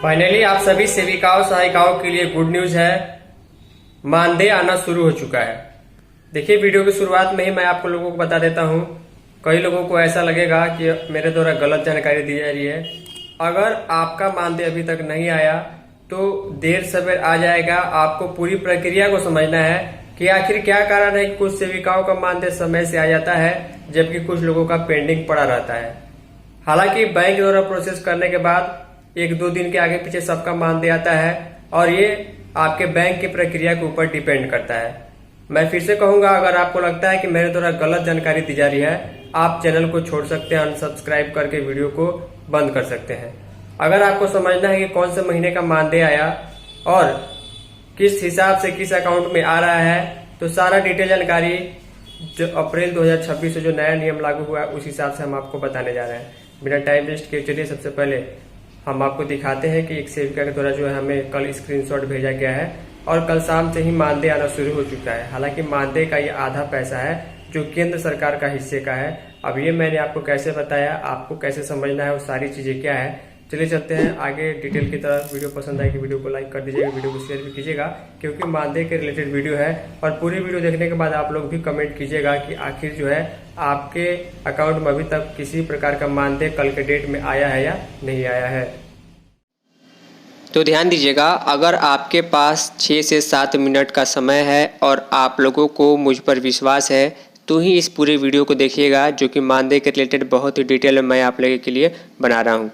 Finally आप सभी सेविकाओं सहायिकाओं के लिए गुड न्यूज है। मानदेय आना शुरू हो चुका है। देखिए, वीडियो की शुरुआत में ही मैं आपको लोगों को बता देता हूं, कई लोगों को ऐसा लगेगा कि मेरे द्वारा गलत जानकारी दी जा रही है। अगर आपका मानदेय अभी तक नहीं आया तो देर सवेर आ जाएगा। आपको पूरी प्रक्रिया को समझना है कि आखिर क्या कारण है कि कुछ सेविकाओं का मानदेय समय से आ जाता है जबकि कुछ लोगों का पेंडिंग पड़ा रहता है। हालांकि बैंक द्वारा प्रोसेस करने के बाद 1-2 दिन के आगे पीछे सबका मानदेय आता है और ये आपके बैंक की प्रक्रिया के ऊपर डिपेंड करता है। मैं फिर से कहूंगा, अगर आपको लगता है कि मेरे द्वारा गलत जानकारी दी जा रही है, आप चैनल को छोड़ सकते हैं, अनसब्सक्राइब करके वीडियो को बंद कर सकते हैं। अगर आपको समझना है कि कौन से महीने का मानदेय आया और किस हिसाब से किस अकाउंट में आ रहा है, तो सारा डिटेल जानकारी जो अप्रैल 2026 से जो नया नियम लागू हुआ है उस हिसाब से हम आपको बताने जा रहे हैं। बिना टाइम वेस्ट किए चलिए सबसे पहले हम आपको दिखाते हैं कि एक सेविका के द्वारा जो है हमें कल स्क्रीनशॉट भेजा गया है और कल शाम से ही मानदेय आना शुरू हो चुका है। हालांकि मानदेय का ये आधा पैसा है जो केंद्र सरकार का हिस्से का है। अब ये मैंने आपको कैसे बताया, आपको कैसे समझना है, वो सारी चीजें क्या है, चलिए चलते हैं आगे डिटेल की तरफ। वीडियो पसंद आएगी वीडियो को लाइक कर दीजिएगा, वीडियो को शेयर भी कीजिएगा क्योंकि मानदेय के रिलेटेड वीडियो है। और पूरी वीडियो देखने के बाद आप लोग भी कमेंट कीजिएगा कि आखिर जो है आपके अकाउंट में अभी तक किसी प्रकार का मानदेय कल के डेट में आया है या नहीं आया है। तो ध्यान दीजिएगा, अगर आपके पास 6 से 7 मिनट का समय है और आप लोगों को मुझ पर विश्वास है तो ही इस पूरे वीडियो को देखिएगा, जो कि मानदेय के रिलेटेड बहुत ही डिटेल में मैं आप लोगों के लिए बना रहा हूँ।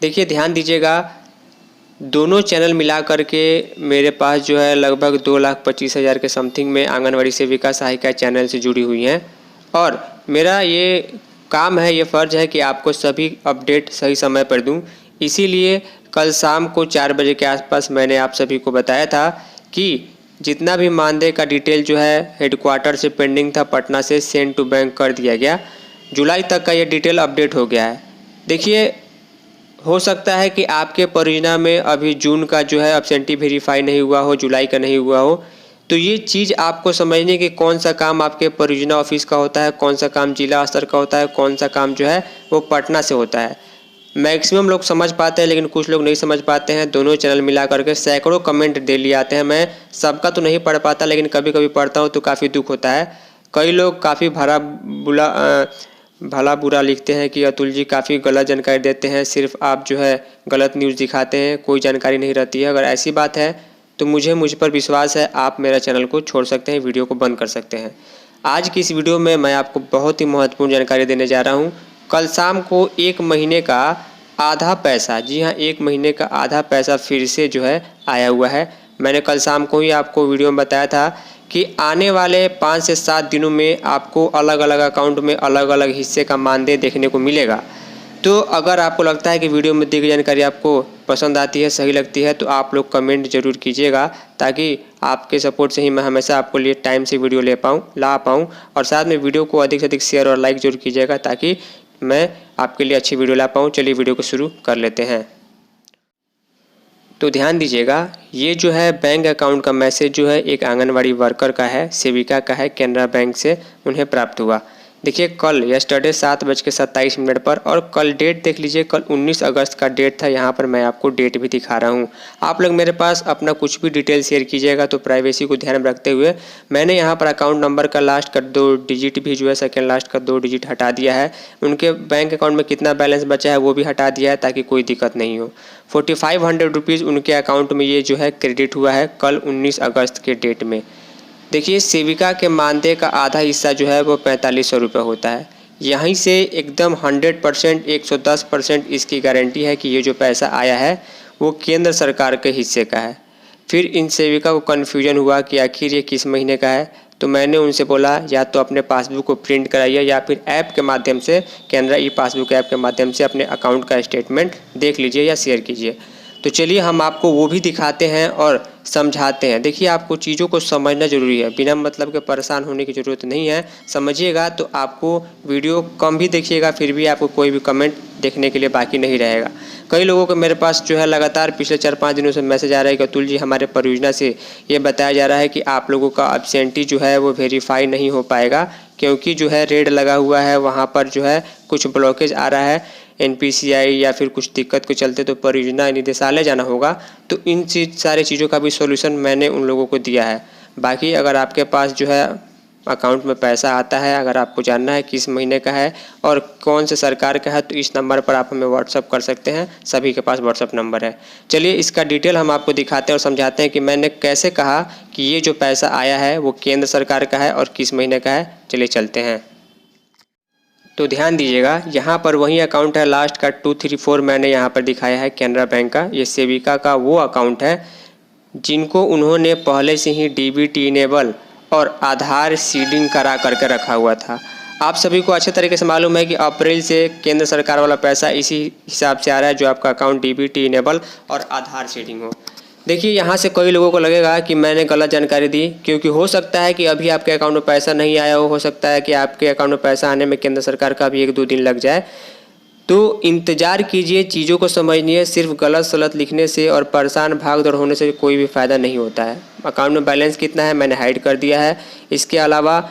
देखिए, ध्यान दीजिएगा, दोनों चैनल मिला करके मेरे पास जो है लगभग 2,25,000 के समथिंग में आंगनवाड़ी सेविका सहायिका चैनल से जुड़ी हुई हैं और मेरा ये काम है, ये फ़र्ज है कि आपको सभी अपडेट सही समय पर दूं। इसीलिए कल शाम को 4 बजे के आसपास मैंने आप सभी को बताया था कि जितना भी मानदेय का डिटेल जो है हेडक्वार्टर से पेंडिंग था, पटना से सेंड टू बैंक कर दिया गया। जुलाई तक का ये डिटेल अपडेट हो गया है। देखिए, हो सकता है कि आपके परियोजना में अभी जून का जो है एब्सेंटी वेरीफाई नहीं हुआ हो, जुलाई का नहीं हुआ हो, तो ये चीज़ आपको समझने कि कौन सा काम आपके परियोजना ऑफिस का होता है, कौन सा काम जिला स्तर का होता है, कौन सा काम जो है वो पटना से होता है। मैक्सिमम लोग समझ पाते हैं लेकिन कुछ लोग नहीं समझ पाते हैं। दोनों चैनल मिला करके सैकड़ों कमेंट डेली आते हैं। मैं सबका तो नहीं पढ़ पाता लेकिन कभी कभी पढ़ता हूँ तो काफ़ी दुख होता है। कई लोग काफ़ी भला बुरा लिखते हैं कि अतुल जी काफ़ी गलत जानकारी देते हैं, सिर्फ आप जो है गलत न्यूज़ दिखाते हैं, कोई जानकारी नहीं रहती है। अगर ऐसी बात है तो मुझ पर विश्वास है, आप मेरा चैनल को छोड़ सकते हैं, वीडियो को बंद कर सकते हैं। आज की इस वीडियो में मैं आपको बहुत ही महत्वपूर्ण जानकारी देने जा रहा हूँ। कल शाम को 1 महीने का आधा पैसा, जी हाँ 1 महीने का आधा पैसा फिर से जो है आया हुआ है। मैंने कल शाम को ही आपको वीडियो में बताया था कि आने वाले 5 से 7 दिनों में आपको अलग अलग अकाउंट में अलग अलग हिस्से का मानदेय देखने को मिलेगा। तो अगर आपको लगता है कि वीडियो में दी गई जानकारी आपको पसंद आती है, सही लगती है, तो आप लोग कमेंट जरूर कीजिएगा ताकि आपके सपोर्ट से ही मैं हमेशा आपको लिए टाइम से वीडियो ला पाऊँ। और साथ में वीडियो को अधिक से अधिक शेयर और लाइक जरूर कीजिएगा ताकि मैं आपके लिए अच्छी वीडियो ला पाऊँ। चलिए वीडियो को शुरू कर लेते हैं। तो ध्यान दीजिएगा, ये जो है बैंक अकाउंट का मैसेज जो है एक आंगनवाड़ी वर्कर का है, सेविका का है, कैनरा बैंक से उन्हें प्राप्त हुआ। देखिए, कल यस्टरडे 7:27 पर, और कल डेट देख लीजिए, कल 19 अगस्त का डेट था। यहाँ पर मैं आपको डेट भी दिखा रहा हूँ। आप लोग मेरे पास अपना कुछ भी डिटेल शेयर कीजिएगा तो प्राइवेसी को ध्यान में रखते हुए मैंने यहाँ पर अकाउंट नंबर का लास्ट का 2 डिजिट भी जो है सेकेंड लास्ट का 2 डिजिट हटा दिया है। उनके बैंक अकाउंट में कितना बैलेंस बचा है वो भी हटा दिया है ताकि कोई दिक्कत नहीं हो। 4500 रुपीज़ उनके अकाउंट में ये जो है क्रेडिट हुआ है कल 19 अगस्त के डेट में। देखिए, सेविका के मानदेय का आधा हिस्सा जो है वो 4500 रुपये होता है। यहीं से एकदम 100% 110% इसकी गारंटी है कि ये जो पैसा आया है वो केंद्र सरकार के हिस्से का है। फिर इन सेविका को कन्फ्यूजन हुआ कि आखिर ये किस महीने का है, तो मैंने उनसे बोला या तो अपने पासबुक को प्रिंट कराइए या फिर ऐप के माध्यम से, कैनरा ई पासबुक ऐप के माध्यम से अपने अकाउंट का स्टेटमेंट देख लीजिए या शेयर कीजिए। तो चलिए हम आपको वो भी दिखाते हैं और समझाते हैं। देखिए, आपको चीज़ों को समझना ज़रूरी है, बिना मतलब के परेशान होने की ज़रूरत नहीं है। समझिएगा तो आपको वीडियो कम भी देखिएगा फिर भी आपको कोई भी कमेंट देखने के लिए बाकी नहीं रहेगा। कई लोगों को मेरे पास जो है लगातार पिछले 4-5 दिनों से मैसेज आ रहा है कि अतुल जी, हमारे परियोजना से ये बताया जा रहा है कि आप लोगों का एब्सेंटी जो है वो वेरीफाई नहीं हो पाएगा क्योंकि जो है रेड लगा हुआ है, वहाँ पर जो है कुछ ब्लॉकेज आ रहा है। NPCI या फिर कुछ दिक्कत के चलते तो परियोजना निदेशालय जाना होगा, तो इन सारे चीज़ों का भी सॉल्यूशन मैंने उन लोगों को दिया है। बाकी अगर आपके पास जो है अकाउंट में पैसा आता है, अगर आपको जानना है किस महीने का है और कौन से सरकार का है, तो इस नंबर पर आप हमें व्हाट्सअप कर सकते हैं। सभी के पास व्हाट्सअप नंबर है। चलिए इसका डिटेल हम आपको दिखाते हैं और समझाते हैं कि मैंने कैसे कहा कि ये जो पैसा आया है वो केंद्र सरकार का है और किस महीने का है। चलिए चलते हैं। तो ध्यान दीजिएगा, यहाँ पर वही अकाउंट है लास्ट का 234 मैंने यहाँ पर दिखाया है केनरा बैंक का। ये सेविका का वो अकाउंट है जिनको उन्होंने पहले से ही DBT इनेबल और आधार सीडिंग करा करके रखा हुआ था। आप सभी को अच्छे तरीके से मालूम है कि अप्रैल से केंद्र सरकार वाला पैसा इसी हिसाब से आ रहा है, जो आपका अकाउंट DBT इनेबल और आधार सीडिंग हो। देखिए यहाँ से कई लोगों को लगेगा कि मैंने गलत जानकारी दी, क्योंकि हो सकता है कि अभी आपके अकाउंट में पैसा नहीं आया हो सकता है कि आपके अकाउंट में पैसा आने में केंद्र सरकार का भी 1-2 दिन लग जाए। तो इंतज़ार कीजिए, चीज़ों को समझिए। सिर्फ गलत सलत लिखने से और परेशान भाग दौड़ होने से कोई भी फ़ायदा नहीं होता है। अकाउंट में बैलेंस कितना है मैंने हाइड कर दिया है। इसके अलावा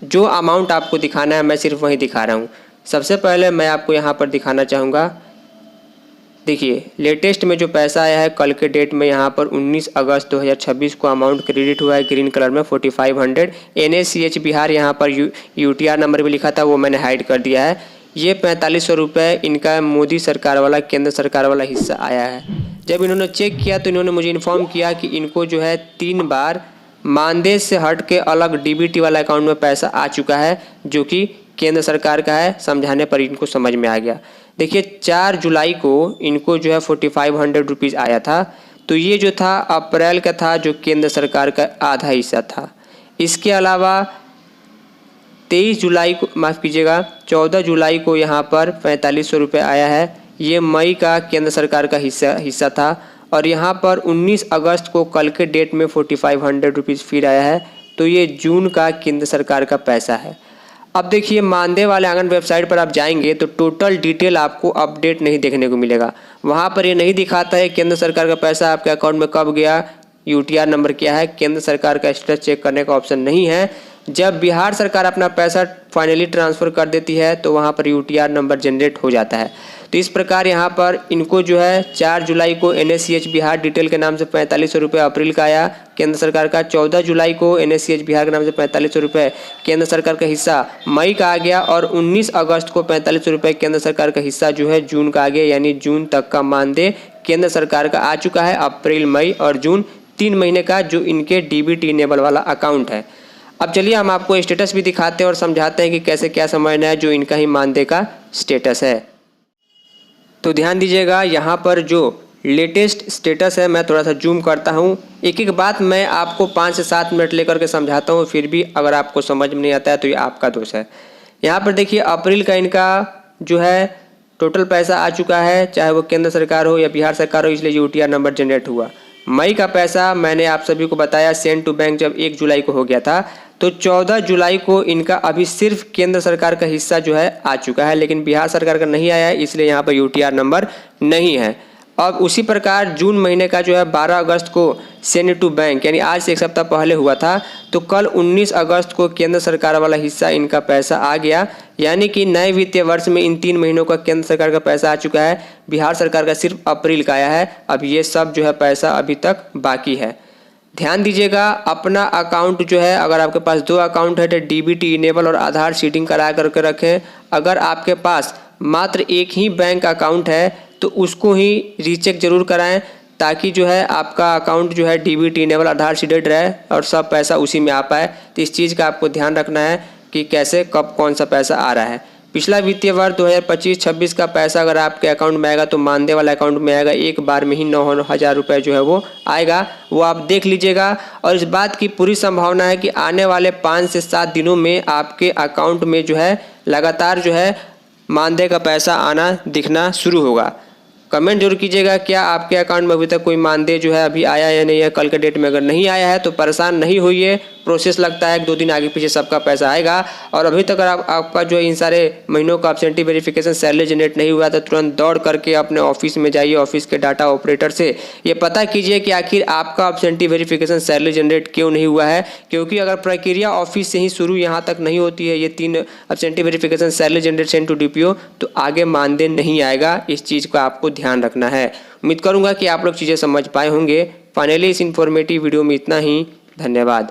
जो अमाउंट आपको दिखाना है मैं सिर्फ वही दिखा रहा हूँ। सबसे पहले मैं आपको यहाँ पर दिखाना चाहूँगा, देखिए लेटेस्ट में जो पैसा आया है कल के डेट में, यहाँ पर 19 अगस्त 2026 को अमाउंट क्रेडिट हुआ है ग्रीन कलर में 4500। NACH बिहार यहाँ पर UTR नंबर भी लिखा था, वो मैंने हाइड कर दिया है। ये 4500 रुपये इनका मोदी सरकार वाला केंद्र सरकार वाला हिस्सा आया है। जब इन्होंने चेक किया तो इन्होंने मुझे इन्फॉर्म किया कि इनको जो है 3 बार मानदेय से हट के अलग DBT वाला अकाउंट में पैसा आ चुका है, जो कि केंद्र सरकार का है। समझाने पर इनको समझ में आ गया। देखिए 4 जुलाई को इनको जो है 4500 रुपीज़ आया था, तो ये जो था अप्रैल का था, जो केंद्र सरकार का आधा हिस्सा था। इसके अलावा 23 जुलाई को, माफ़ कीजिएगा 14 जुलाई को यहाँ पर 4500 रुपये आया है। ये मई का केंद्र सरकार का हिस्सा था। और यहाँ पर 19 अगस्त को कल के डेट में 4500 रुपीज़ फिर आया है, तो ये जून का केंद्र सरकार का पैसा है। अब देखिए मानदेय वाले आंगन वेबसाइट पर आप जाएंगे तो टोटल डिटेल आपको अपडेट नहीं देखने को मिलेगा। वहाँ पर ये नहीं दिखाता है केंद्र सरकार का पैसा आपके अकाउंट में कब गया, UTR नंबर क्या है, केंद्र सरकार का स्टेटस चेक करने का ऑप्शन नहीं है। जब बिहार सरकार अपना पैसा फाइनली ट्रांसफ़र कर देती है तो वहाँ पर UTR नंबर जनरेट हो जाता है। तो इस प्रकार यहाँ पर इनको जो है 4 जुलाई को NACH बिहार डिटेल के नाम से 4500 रुपये अप्रैल का आया केंद्र सरकार का। 14 जुलाई को NACH बिहार के नाम से 4500 रुपये केंद्र सरकार का हिस्सा मई का आ गया। और 19 अगस्त को 4500 रुपये केंद्र सरकार का हिस्सा जो है जून का आ गया, यानी जून तक का मानदेय केंद्र सरकार का आ चुका है। अप्रैल, मई और जून 3 महीने का जो इनके DBT इनेबल वाला अकाउंट है। अब चलिए हम आपको स्टेटस भी दिखाते हैं और समझाते हैं कि कैसे क्या समझना है जो इनका ही मानदेय का स्टेटस है। तो ध्यान दीजिएगा, यहाँ पर जो लेटेस्ट स्टेटस है मैं थोड़ा सा जूम करता हूँ। एक एक बात मैं आपको 5 से 7 मिनट लेकर के समझाता हूँ, फिर भी अगर आपको समझ में नहीं आता है तो ये आपका दोष है। यहाँ पर देखिए अप्रैल का इनका जो है टोटल पैसा आ चुका है, चाहे वो केंद्र सरकार हो या बिहार सरकार हो, इसलिए UTR नंबर जनरेट हुआ। मई का पैसा मैंने आप सभी को बताया सेंड टू बैंक जब 1 जुलाई को हो गया था, तो 14 जुलाई को इनका अभी सिर्फ केंद्र सरकार का हिस्सा जो है आ चुका है, लेकिन बिहार सरकार का नहीं आया है, इसलिए यहाँ पर UTR नंबर नहीं है। अब उसी प्रकार जून महीने का जो है 12 अगस्त को सेंड टू बैंक, यानी आज से 1 सप्ताह पहले हुआ था, तो कल 19 अगस्त को केंद्र सरकार वाला हिस्सा इनका पैसा आ गया। यानी कि नए वित्तीय वर्ष में इन 3 महीनों का केंद्र सरकार का पैसा आ चुका है, बिहार सरकार का सिर्फ अप्रैल का आया है। अब ये सब जो है पैसा अभी तक बाकी है। ध्यान दीजिएगा, अपना अकाउंट जो है, अगर आपके पास 2 अकाउंट है तो DBT इनेबल और आधार सीडिंग करा करके रखें। अगर आपके पास मात्र एक ही बैंक अकाउंट है तो उसको ही रीचेक जरूर कराएं, ताकि जो है आपका अकाउंट जो है DBT इनेबल आधार सीडेड रहे और सब पैसा उसी में आ पाए। तो इस चीज़ का आपको ध्यान रखना है कि कैसे कब कौन सा पैसा आ रहा है। पिछला वित्तीय वर्ष 2025-26 का पैसा अगर आपके अकाउंट में आएगा तो मानदेय वाला अकाउंट में आएगा, एक बार में ही 9,000 रुपये जो है वो आएगा, वो आप देख लीजिएगा। और इस बात की पूरी संभावना है कि आने वाले 5 से 7 दिनों में आपके अकाउंट में जो है लगातार जो है मानदेय का पैसा आना दिखना शुरू होगा। कमेंट जरूर कीजिएगा, क्या आपके अकाउंट में अभी तक कोई मानदेय जो है अभी आया या नहीं है। कल के डेट में अगर नहीं आया है तो परेशान नहीं होइए, प्रोसेस लगता है, 2 दिन आगे पीछे सबका पैसा आएगा। और अभी तक अगर आपका जो इन सारे महीनों का एब्सेंटी वेरिफिकेशन सैलरी जनरेट नहीं हुआ तो तुरंत दौड़ करके अपने ऑफिस में जाइए, ऑफिस के डाटा ऑपरेटर से ये पता कीजिए कि आखिर आपका एब्सेंटी वेरिफिकेशन सैलरी जनरेट क्यों नहीं हुआ है। क्योंकि अगर प्रक्रिया ऑफिस से ही शुरू यहाँ तक नहीं होती है, ये 3 absentee verification salary generate send to DPO, तो आगे मानदेय नहीं आएगा। इस चीज़ का आपको ध्यान रखना है। उम्मीद करूंगा कि आप लोग चीज़ें समझ पाए होंगे। फाइनली इस इन्फॉर्मेटिव वीडियो में इतना ही। धन्यवाद।